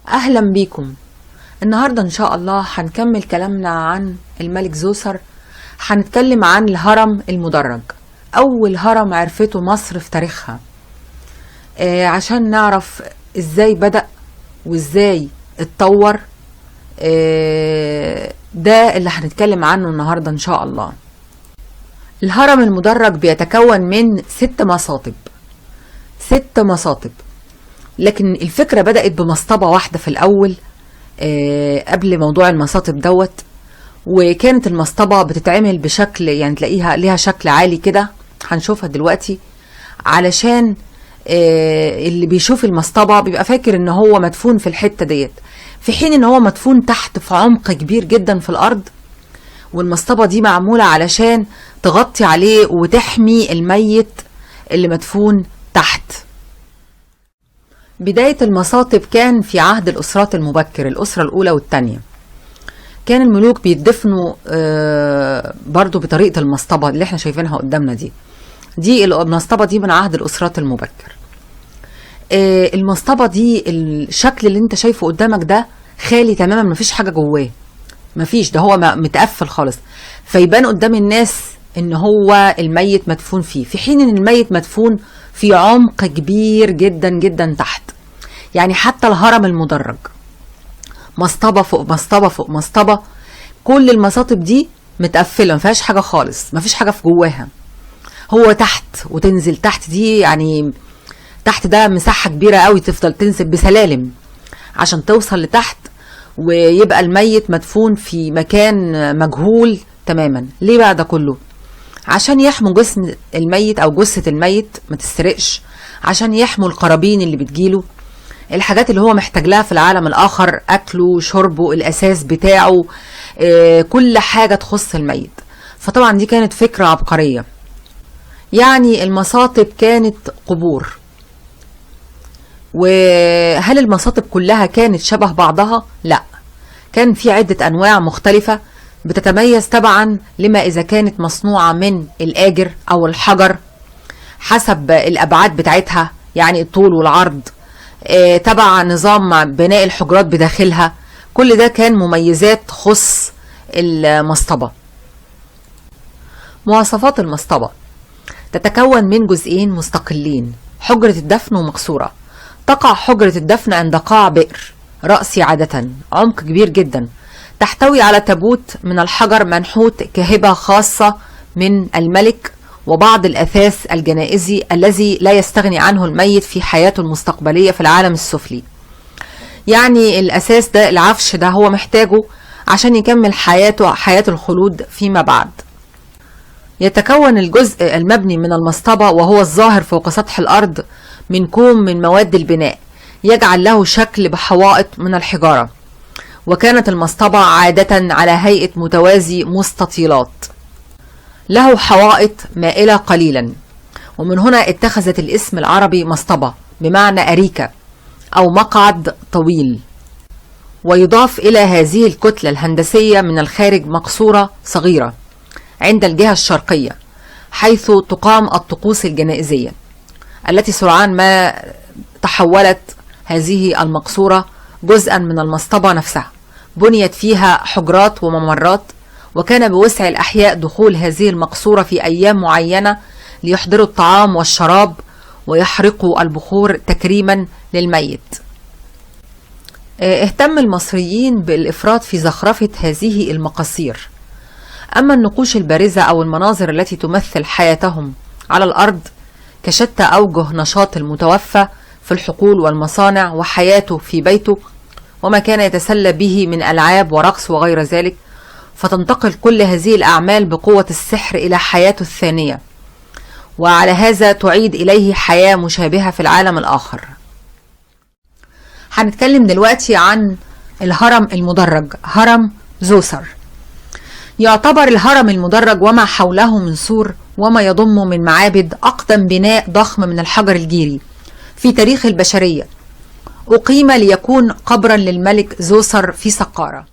اهلا بيكم. النهارده ان شاء الله هنكمل كلامنا عن الملك زوسر. هنتكلم عن الهرم المدرج، اول هرم عرفته مصر في تاريخها. عشان نعرف ازاي بدأ وازاي اتطور. ده اللي هنتكلم عنه النهارده ان شاء الله. الهرم المدرج بيتكون من 6 مساطب. 6 مساطب، لكن الفكرة بدأت بمصطبة واحدة في الأول قبل موضوع المساطب دوت. وكانت المصطبة بتتعمل بشكل يعني تلاقيها ليها شكل عالي كده، هنشوفها دلوقتي. علشان اللي بيشوف المصطبة بيبقى فاكر ان هو مدفون في الحتة ديت، في حين ان هو مدفون تحت في عمق كبير جدا في الأرض. والمصطبة دي معمولة علشان تغطي عليه وتحمي الميت اللي مدفون تحت. بداية المصاطب كان في عهد الأسرات المبكر، الأسرة الأولى والثانية. كان الملوك بيدفنوا برضو بطريقة المصطبة اللي احنا شايفينها قدامنا دي المصطبة دي من عهد الأسرات المبكر. المصطبة دي الشكل اللي انت شايفه قدامك ده خالي تماما، مفيش حاجة جواه، مفيش، ده هو متقفل خالص، فيبان قدام الناس ان هو الميت مدفون فيه، في حين ان الميت مدفون في عمق كبير جدا جدا تحت. يعني حتى الهرم المدرج مصطبة فوق مصطبة فوق مصطبة، كل المصاطب دي متقفلة، ما فيهاش حاجة خالص، ما فيش حاجة في جواها. هو تحت وتنزل تحت، دي يعني تحت ده مساحة كبيرة قوي، تفضل تنزل بسلالم عشان توصل لتحت، ويبقى الميت مدفون في مكان مجهول تماما. ليه بقى ده كله؟ عشان يحموا جسم الميت او جثة الميت ما تسرقش، عشان يحموا القرابين اللي بتجيله، الحاجات اللي هو محتاج لها في العالم الاخر، اكله، شربه، الاساس بتاعه، كل حاجة تخص الميت. فطبعا دي كانت فكرة عبقرية. يعني المصاطب كانت قبور. وهل المصاطب كلها كانت شبه بعضها؟ لا، كان في عدة انواع مختلفة بتتميز طبعا لما اذا كانت مصنوعة من الاجر او الحجر حسب الابعاد بتاعتها، يعني الطول والعرض، تبع نظام بناء الحجرات بداخلها. كل ده كان مميزات تخص المصطبة. مواصفات المصطبة: تتكون من جزئين مستقلين، حجرة الدفن ومقصورة. تقع حجرة الدفن عند قاع بئر رأسي عادة، عمق كبير جدا، تحتوي على تابوت من الحجر منحوت كهبة خاصة من الملك، وبعض الأثاث الجنائزي الذي لا يستغني عنه الميت في حياته المستقبلية في العالم السفلي. يعني الأساس ده، العفش ده، هو محتاجه عشان يكمل حياته، حياة الخلود فيما بعد. يتكون الجزء المبني من المصطبة وهو الظاهر فوق سطح الأرض من كوم من مواد البناء يجعل له شكل بحوائط من الحجارة. وكانت المصطبة عادة على هيئة متوازي مستطيلات، له حوائط مائلة قليلا، ومن هنا اتخذت الاسم العربي مصطبة بمعنى أريكة أو مقعد طويل. ويضاف إلى هذه الكتلة الهندسية من الخارج مقصورة صغيرة عند الجهة الشرقية، حيث تقام الطقوس الجنائزية، التي سرعان ما تحولت هذه المقصورة جزءا من المصطبة نفسها. بنيت فيها حجرات وممرات، وكان بوسع الأحياء دخول هذه المقصورة في أيام معينة ليحضروا الطعام والشراب ويحرقوا البخور تكريما للميت. اهتم المصريين بالإفراط في زخرفة هذه المقاصير. أما النقوش البارزة أو المناظر التي تمثل حياتهم على الأرض كشتى أوجه نشاط المتوفى في الحقول والمصانع وحياته في بيته وما كان يتسلى به من ألعاب ورقص وغير ذلك، فتنتقل كل هذه الأعمال بقوة السحر إلى حياته الثانية، وعلى هذا تعيد إليه حياة مشابهة في العالم الآخر. هنتكلم دلوقتي عن الهرم المدرج، هرم زوسر. يعتبر الهرم المدرج وما حوله من سور وما يضم من معابد أقدم بناء ضخم من الحجر الجيري في تاريخ البشرية، أقيم ليكون قبرا للملك زوسر في سقارة.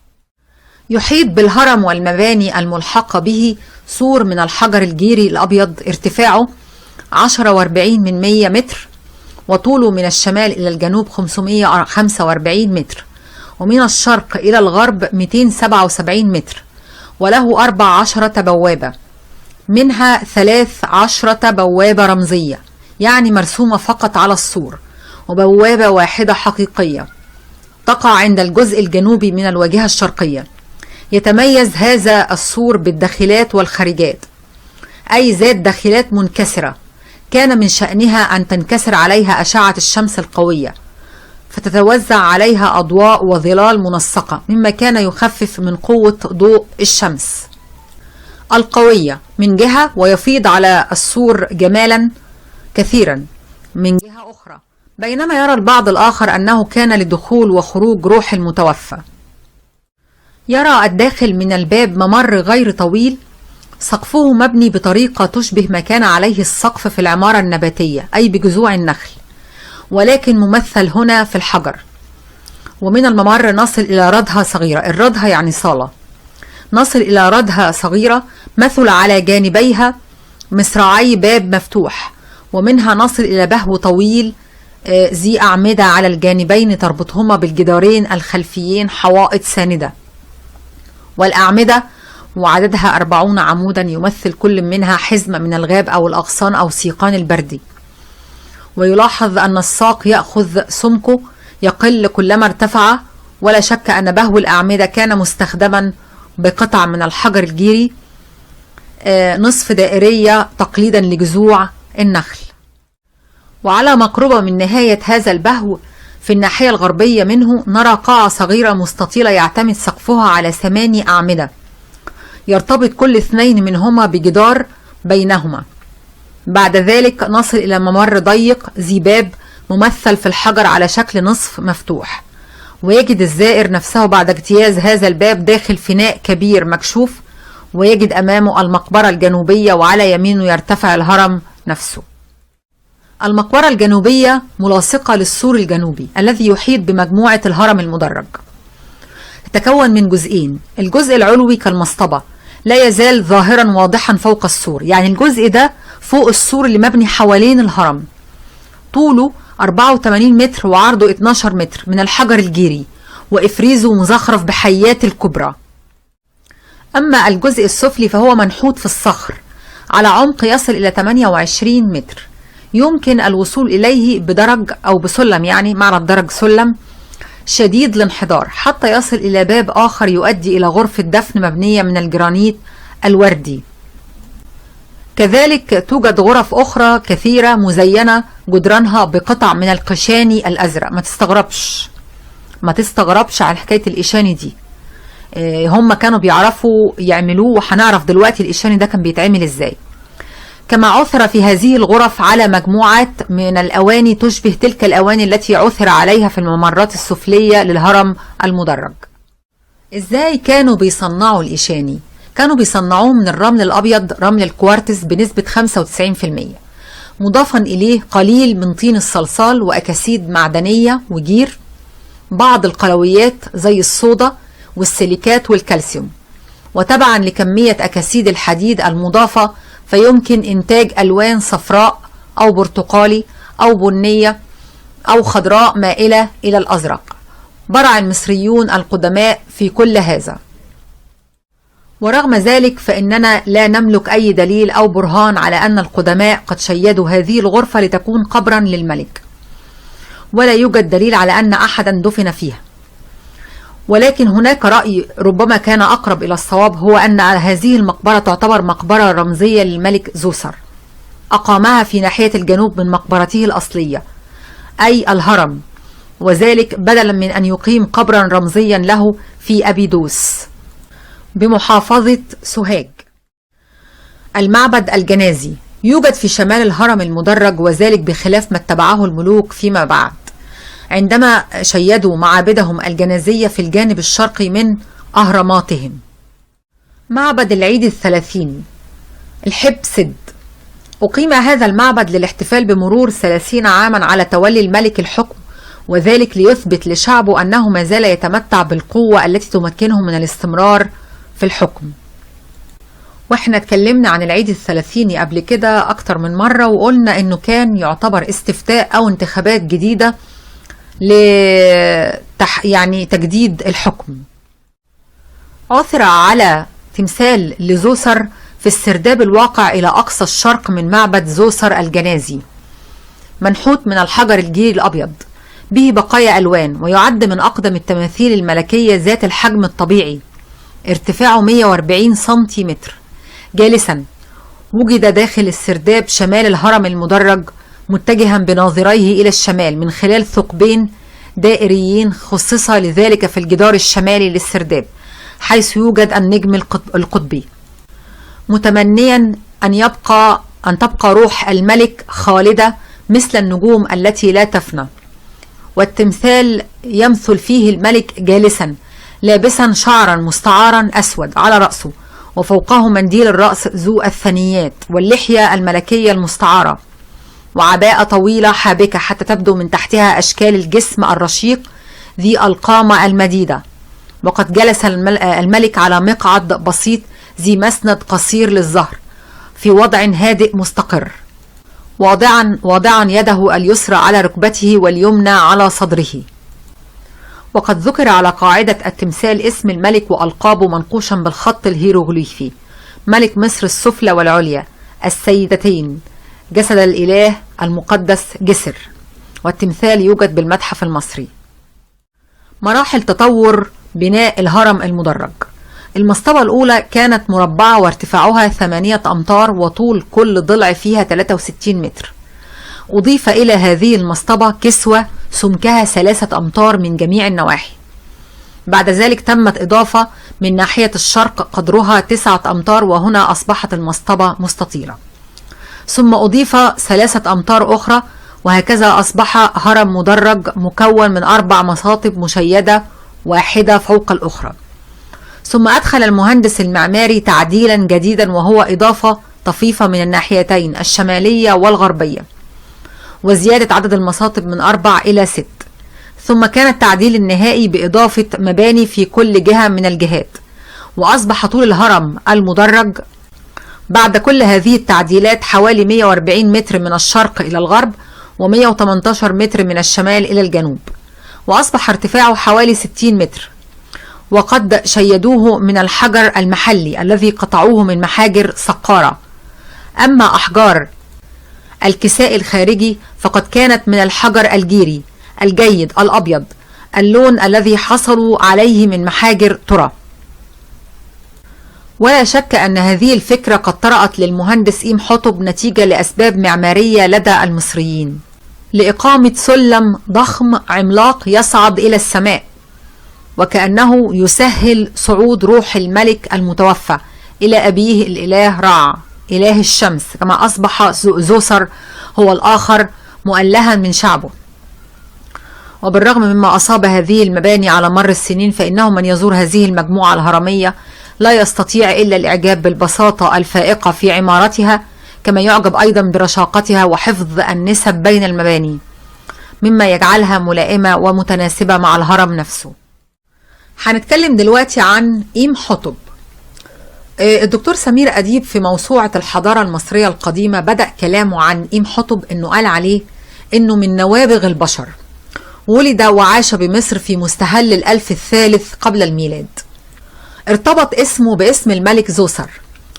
يحيط بالهرم والمباني الملحقة به سور من الحجر الجيري الأبيض ارتفاعه 10.40 متر، وطوله من الشمال إلى الجنوب 545 متر، ومن الشرق إلى الغرب 277 متر، وله 14 بوابة، منها 13 بوابة رمزية يعني مرسومة فقط على السور، وبوابة واحدة حقيقية تقع عند الجزء الجنوبي من الواجهة الشرقية. يتميز هذا السور بالداخلات والخارجات، أي ذات داخلات منكسرة كان من شأنها أن تنكسر عليها أشعة الشمس القوية فتتوزع عليها أضواء وظلال منسقة، مما كان يخفف من قوة ضوء الشمس القوية من جهة، ويفيض على السور جمالا كثيرا من جهة أخرى، بينما يرى البعض الآخر أنه كان لدخول وخروج روح المتوفى. يرى الداخل من الباب ممر غير طويل سقفه مبني بطريقة تشبه ما كان عليه السقف في العمارة النباتية، أي بجذوع النخل، ولكن ممثل هنا في الحجر. ومن الممر نصل إلى ردهة صغيرة، الردهة يعني صالة، نصل إلى ردهة صغيرة مثل على جانبيها مصراعي باب مفتوح، ومنها نصل إلى بهو طويل ذي أعمدة على الجانبين تربطهما بالجدارين الخلفيين حوائط ساندة، والأعمدة وعددها 40 عمودا يمثل كل منها حزمة من الغاب أو الأغصان أو سيقان البردي. ويلاحظ أن الساق يأخذ سمكه يقل كلما ارتفع، ولا شك أن بهو الأعمدة كان مستخدما بقطع من الحجر الجيري نصف دائرية تقليدا لجذوع النخل. وعلى مقربة من نهاية هذا البهو في الناحية الغربية منه نرى قاعة صغيرة مستطيلة يعتمد سقفها على 8 أعمدة يرتبط كل 2 منهما بجدار بينهما. بعد ذلك نصل إلى ممر ضيق ذي باب ممثل في الحجر على شكل نصف مفتوح، ويجد الزائر نفسه بعد اجتياز هذا الباب داخل فناء كبير مكشوف، ويجد أمامه المقبرة الجنوبية، وعلى يمينه يرتفع الهرم نفسه. المقبرة الجنوبية ملاصقة للسور الجنوبي الذي يحيط بمجموعة الهرم المدرج. تتكون من جزئين، الجزء العلوي كالمصطبة لا يزال ظاهرا واضحا فوق السور، يعني الجزء ده فوق السور اللي مبني حوالين الهرم، طوله 84 متر وعرضه 12 متر من الحجر الجيري، وإفريزه مزخرف بحيات الكبرى. أما الجزء السفلي فهو منحوت في الصخر على عمق يصل إلى 28 متر، يمكن الوصول إليه بدرج أو بسلم، يعني معنى الدرج سلم شديد الانحدار، حتى يصل إلى باب آخر يؤدي إلى غرفة دفن مبنية من الجرانيت الوردي. كذلك توجد غرف أخرى كثيرة مزينة جدرانها بقطع من القشاني الأزرق. ما تستغربش على حكاية الإشاني دي، هم كانوا بيعرفوا يعملوه، وهنعرف دلوقتي الإشاني ده كان بيتعمل إزاي. كما عثر في هذه الغرف على مجموعات من الأواني تشبه تلك الأواني التي عثر عليها في الممرات السفلية للهرم المدرج. إزاي كانوا بيصنعوا الإشاني؟ كانوا بيصنعوه من الرمل الأبيض، رمل الكوارتز بنسبة 95%، مضافا إليه قليل من طين الصلصال وأكاسيد معدنية وجير، بعض القلويات زي الصودا والسيليكات والكالسيوم، وتبعا لكمية أكاسيد الحديد المضافة فيمكن إنتاج ألوان صفراء أو برتقالي أو بنية أو خضراء مائلة إلى الأزرق. برع المصريون القدماء في كل هذا، ورغم ذلك فإننا لا نملك أي دليل أو برهان على أن القدماء قد شيدوا هذه الغرفة لتكون قبرا للملك، ولا يوجد دليل على أن أحدا دفن فيها. ولكن هناك رأي ربما كان أقرب إلى الصواب، هو أن هذه المقبرة تعتبر مقبرة رمزية للملك زوسر، أقامها في ناحية الجنوب من مقبرته الأصلية أي الهرم، وذلك بدلا من أن يقيم قبرا رمزيا له في أبيدوس بمحافظة سوهاج. المعبد الجنازي يوجد في شمال الهرم المدرج، وذلك بخلاف ما اتبعه الملوك فيما بعد عندما شيدوا معابدهم الجنازية في الجانب الشرقي من أهراماتهم. معبد العيد الثلاثين الحبسد، أقيم هذا المعبد للاحتفال بمرور 30 عاما على تولي الملك الحكم، وذلك ليثبت لشعبه أنه ما زال يتمتع بالقوة التي تمكنه من الاستمرار في الحكم. واحنا اتكلمنا عن العيد الثلاثيني قبل كده اكتر من مرة، وقلنا انه كان يعتبر استفتاء او انتخابات جديدة يعني تجديد الحكم. عثر على تمثال لزوسر في السرداب الواقع الى اقصى الشرق من معبد زوسر الجنازي، منحوت من الحجر الجيري الابيض به بقايا الوان، ويعد من اقدم التماثيل الملكية ذات الحجم الطبيعي، ارتفاعه 140 سنتيمتر. جالسا وجد داخل السرداب شمال الهرم المدرج، متجها بناظريه إلى الشمال من خلال ثقبين دائريين خصصا لذلك في الجدار الشمالي للسرداب، حيث يوجد النجم القطبي، متمنيا أن تبقى روح الملك خالدة مثل النجوم التي لا تفنى. والتمثال يمثل فيه الملك جالسا لابسا شعرا مستعارا أسود على رأسه، وفوقه منديل الرأس ذو الثنيات، واللحية الملكية المستعارة، وعباءة طويلة حابكة حتى تبدو من تحتها أشكال الجسم الرشيق ذي القامة المديدة. وقد جلس الملك على مقعد بسيط ذي مسند قصير للظهر في وضع هادئ مستقر، واضعا يده اليسرى على ركبته واليمنى على صدره. وقد ذكر على قاعدة التمثال اسم الملك وألقابه منقوشا بالخط الهيروغليفي: ملك مصر السفلى والعليا، السيدتين، جسد الإله المقدس جسر. والتمثال يوجد بالمتحف المصري. مراحل تطور بناء الهرم المدرج: المصطبة الأولى كانت مربعة وارتفاعها 8 أمتار، وطول كل ضلع فيها 63 متر. أضيف إلى هذه المصطبة كسوة سمكها 3 أمتار من جميع النواحي. بعد ذلك تمت إضافة من ناحية الشرق قدرها 9 أمتار، وهنا أصبحت المصطبة مستطيلة. ثم أضيف 3 أمتار أخرى، وهكذا أصبح هرم مدرج مكون من 4 مصاطب مشيدة واحدة فوق الأخرى. ثم أدخل المهندس المعماري تعديلا جديدا، وهو إضافة طفيفة من الناحيتين الشمالية والغربية، وزيادة عدد المصاطب من 4 إلى 6. ثم كان التعديل النهائي بإضافة مباني في كل جهة من الجهات، وأصبح طول الهرم المدرج بعد كل هذه التعديلات حوالي 140 متر من الشرق إلى الغرب، و118 متر من الشمال إلى الجنوب، وأصبح ارتفاعه حوالي 60 متر. وقد شيدوه من الحجر المحلي الذي قطعوه من محاجر سقارة. أما أحجار الكساء الخارجي فقد كانت من الحجر الجيري الجيد الأبيض، اللون الذي حصلوا عليه من محاجر ترى. ولا شك أن هذه الفكرة قد طرأت للمهندس إمحوتب نتيجة لأسباب معمارية لدى المصريين، لإقامة سلم ضخم عملاق يصعد إلى السماء، وكأنه يسهل صعود روح الملك المتوفى إلى أبيه الإله رع إله الشمس، كما أصبح زوسر هو الآخر مؤلها من شعبه. وبالرغم مما أصاب هذه المباني على مر السنين، فإنه من يزور هذه المجموعة الهرمية لا يستطيع إلا الإعجاب بالبساطة الفائقة في عمارتها، كما يعجب أيضا برشاقتها وحفظ النسب بين المباني، مما يجعلها ملائمة ومتناسبة مع الهرم نفسه. هنتكلم دلوقتي عن إمحوتب. الدكتور سمير أديب في موسوعة الحضارة المصرية القديمة بدأ كلامه عن إمحوتب إنه قال عليه إنه من نوابغ البشر، ولد وعاش بمصر في مستهل الألف الثالث قبل الميلاد. ارتبط اسمه باسم الملك زوسر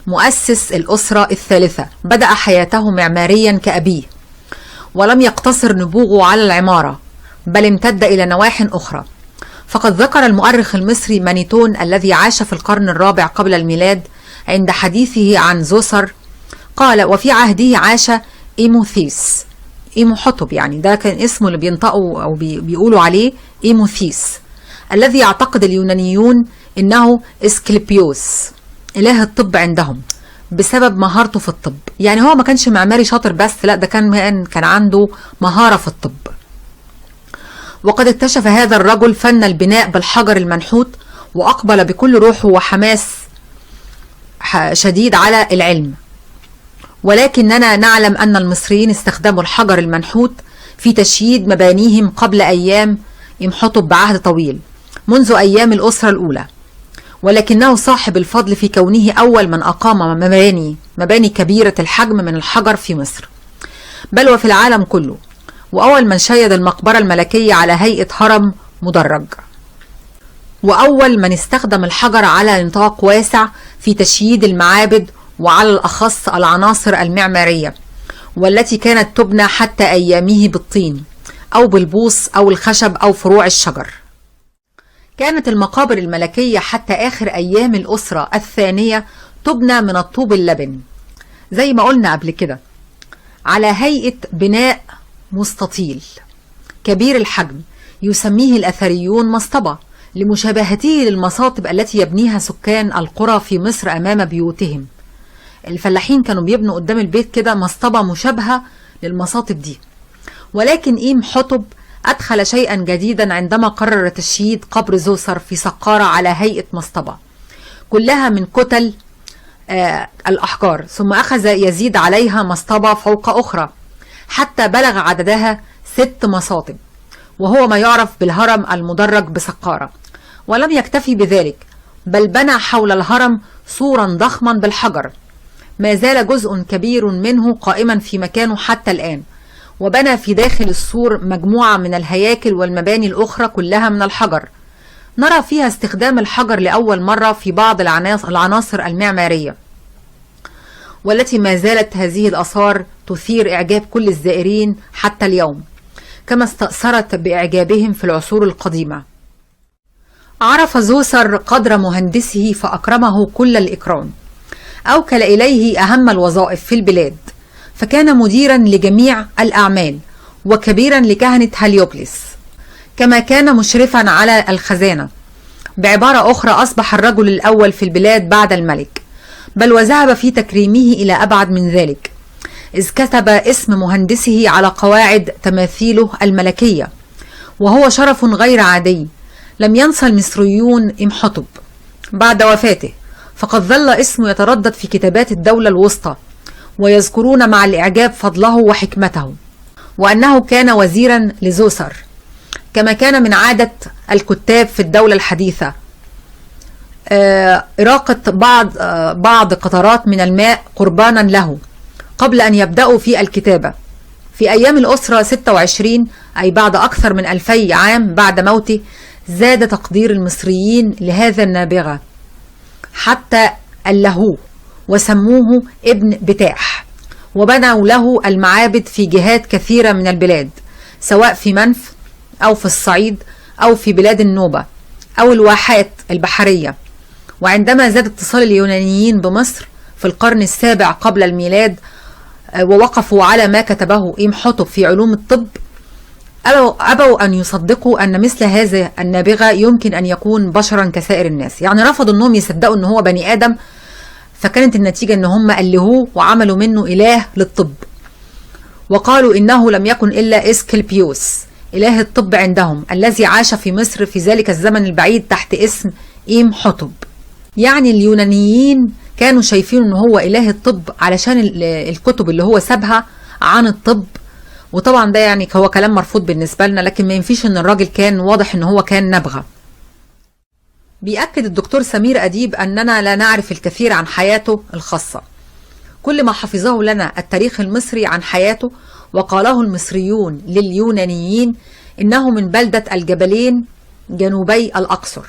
مؤسس الأسرة الثالثة، بدأ حياته معماريا كأبيه، ولم يقتصر نبوغه على العمارة بل امتد إلى نواح أخرى. فقد ذكر المؤرخ المصري مانيتون الذي عاش في القرن الرابع قبل الميلاد عند حديثه عن زوسر قال: وفي عهده عاش إيموثيس. إيموحوتب يعني ده كان اسمه اللي بينطقوا أو بيقولوا عليه إيموثيس، الذي يعتقد اليونانيون إنه اسكليبيوس إله الطب عندهم بسبب مهارته في الطب. يعني هو ما كانش معماري شاطر بس، لا ده كان عنده مهارة في الطب. وقد اكتشف هذا الرجل فن البناء بالحجر المنحوت، وأقبل بكل روحه وحماس شديد على العلم. ولكننا نعلم أن المصريين استخدموا الحجر المنحوت في تشييد مبانيهم قبل أيام إمحوتب بعهد طويل، منذ أيام الأسرة الأولى. ولكنه صاحب الفضل في كونه أول من أقام مباني كبيرة الحجم من الحجر في مصر، بل وفي العالم كله، وأول من شيد المقبرة الملكية على هيئة هرم مدرج، وأول من استخدم الحجر على نطاق واسع في تشييد المعابد، وعلى الأخص العناصر المعمارية، والتي كانت تبنى حتى أيامه بالطين أو بالبوص أو الخشب أو فروع الشجر. كانت المقابر الملكية حتى آخر أيام الأسرة الثانية تبنى من الطوب اللبن زي ما قلنا قبل كده، على هيئة بناء مستطيل كبير الحجم يسميه الأثريون مصطبة، لمشابهته للمصاطب التي يبنيها سكان القرى في مصر أمام بيوتهم. الفلاحين كانوا بيبنوا قدام البيت كده مصطبة مشابهة للمصاطب دي. ولكن إمحتب أدخل شيئا جديدا عندما قرر تشييد قبر زوسر في سقارة على هيئة مصطبة كلها من كتل الأحجار، ثم أخذ يزيد عليها مصطبة فوق أخرى حتى بلغ عددها 6 مصاطب، وهو ما يعرف بالهرم المدرج بسقارة. ولم يكتفي بذلك، بل بنى حول الهرم سورا ضخما بالحجر، ما زال جزء كبير منه قائما في مكانه حتى الآن، وبنى في داخل السور مجموعة من الهياكل والمباني الأخرى كلها من الحجر، نرى فيها استخدام الحجر لأول مرة في بعض العناصر المعمارية، والتي ما زالت هذه الآثار تثير إعجاب كل الزائرين حتى اليوم، كما استأثرت بإعجابهم في العصور القديمة. عرف زوسر قدر مهندسه فأكرمه كل الإكرام، أوكل إليه أهم الوظائف في البلاد، فكان مديرا لجميع الأعمال وكبيرا لكهنة هليوبلس، كما كان مشرفا على الخزانة. بعبارة أخرى أصبح الرجل الأول في البلاد بعد الملك، بل وذهب في تكريمه إلى أبعد من ذلك، إذ كتب اسم مهندسه على قواعد تماثيله الملكية، وهو شرف غير عادي لم ينسى المصريون إمحتب بعد وفاته، فقد ظل اسمه يتردد في كتابات الدولة الوسطى، ويذكرون مع الإعجاب فضله وحكمته، وأنه كان وزيرا لزوسر، كما كان من عادة الكتاب في الدولة الحديثة إراقة بعض قطرات من الماء قربانا له قبل أن يبدأوا في الكتابة. في أيام الأسرة 26، أي بعد أكثر من 2000 عام بعد موته، زاد تقدير المصريين لهذا النابغة حتى ألهوه وسموه ابن بتاح، وبنوا له المعابد في جهات كثيرة من البلاد، سواء في منف أو في الصعيد أو في بلاد النوبة أو الواحات البحرية. وعندما زاد اتصال اليونانيين بمصر في القرن السابع قبل الميلاد ووقفوا على ما كتبه إمحتب في علوم الطب، أبوا أن يصدقوا أن مثل هذا النابغة يمكن أن يكون بشرا كسائر الناس، يعني رفضوا أنهم يصدقوا أن هو بني آدم، فكانت النتيجة أن هم ألهوه وعملوا منه إله للطب، وقالوا إنه لم يكن إلا إسكلبيوس إله الطب عندهم، الذي عاش في مصر في ذلك الزمن البعيد تحت اسم إمحتب. يعني اليونانيين كانوا شايفين أنه هو إله الطب علشان الكتب اللي هو سابها عن الطب، وطبعا ده يعني هو كلام مرفوض بالنسبة لنا، لكن ما ينفيش ان الراجل كان واضح ان هو كان نبغة. بيأكد الدكتور سمير أديب أننا لا نعرف الكثير عن حياته الخاصة. كل ما حفظه لنا التاريخ المصري عن حياته وقاله المصريون لليونانيين إنه من بلدة الجبلين جنوبي الأقصر،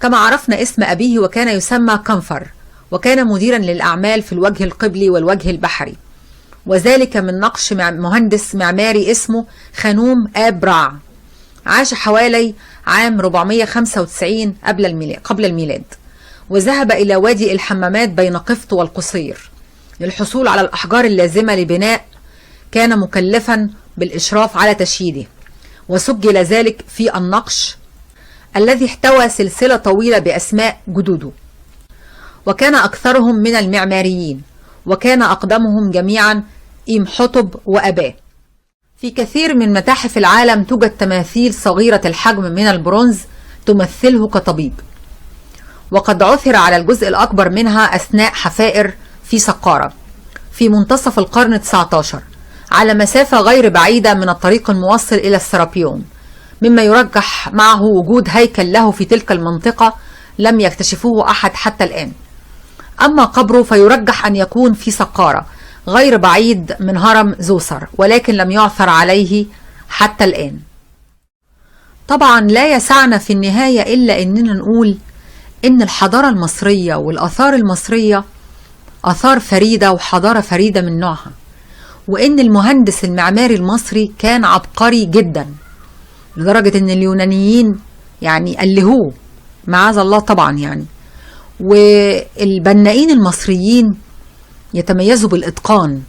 كما عرفنا اسم أبيه وكان يسمى كنفر، وكان مديرا للأعمال في الوجه القبلي والوجه البحري، وذلك من نقش مهندس معماري اسمه خانوم آب رع. عاش حوالي عام 495 قبل الميلاد، وذهب إلى وادي الحمامات بين قفط والقصير للحصول على الأحجار اللازمة لبناء، كان مكلفا بالإشراف على تشييده، وسجل ذلك في النقش الذي احتوى سلسلة طويلة بأسماء جدوده، وكان أكثرهم من المعماريين، وكان أقدمهم جميعا إمحتب وأباه. في كثير من متاحف العالم توجد تماثيل صغيرة الحجم من البرونز تمثله كطبيب، وقد عثر على الجزء الأكبر منها أثناء حفائر في سقارة في منتصف القرن 19 على مسافة غير بعيدة من الطريق الموصل إلى السرابيون، مما يرجح معه وجود هيكل له في تلك المنطقة لم يكتشفوه أحد حتى الآن. أما قبره فيرجح أن يكون في سقارة غير بعيد من هرم زوسر، ولكن لم يعثر عليه حتى الآن. طبعا لا يسعنا في النهاية إلا أننا نقول إن الحضارة المصرية والآثار المصرية آثار فريدة وحضارة فريدة من نوعها، وإن المهندس المعماري المصري كان عبقري جدا لدرجة إن اليونانيين يعني ألهوه معاذ الله طبعا يعني. والبنائين المصريين يتميزوا بالإتقان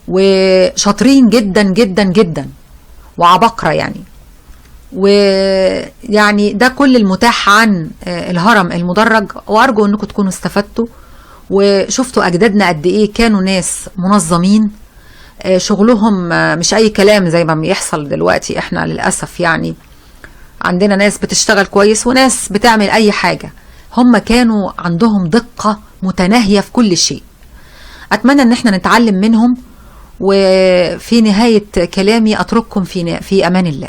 وشاطرين جدا جدا جدا وعبقرة يعني. ويعني ده كل المتاح عن الهرم المدرج، وأرجو أنكم تكونوا استفدتوا وشفتوا أجدادنا قد إيه كانوا ناس منظمين، شغلهم مش أي كلام زي ما بيحصل دلوقتي. إحنا للأسف يعني عندنا ناس بتشتغل كويس وناس بتعمل أي حاجة. هم كانوا عندهم دقة متناهية في كل شيء. أتمنى أن احنا نتعلم منهم. وفي نهاية كلامي أترككم في أمان الله.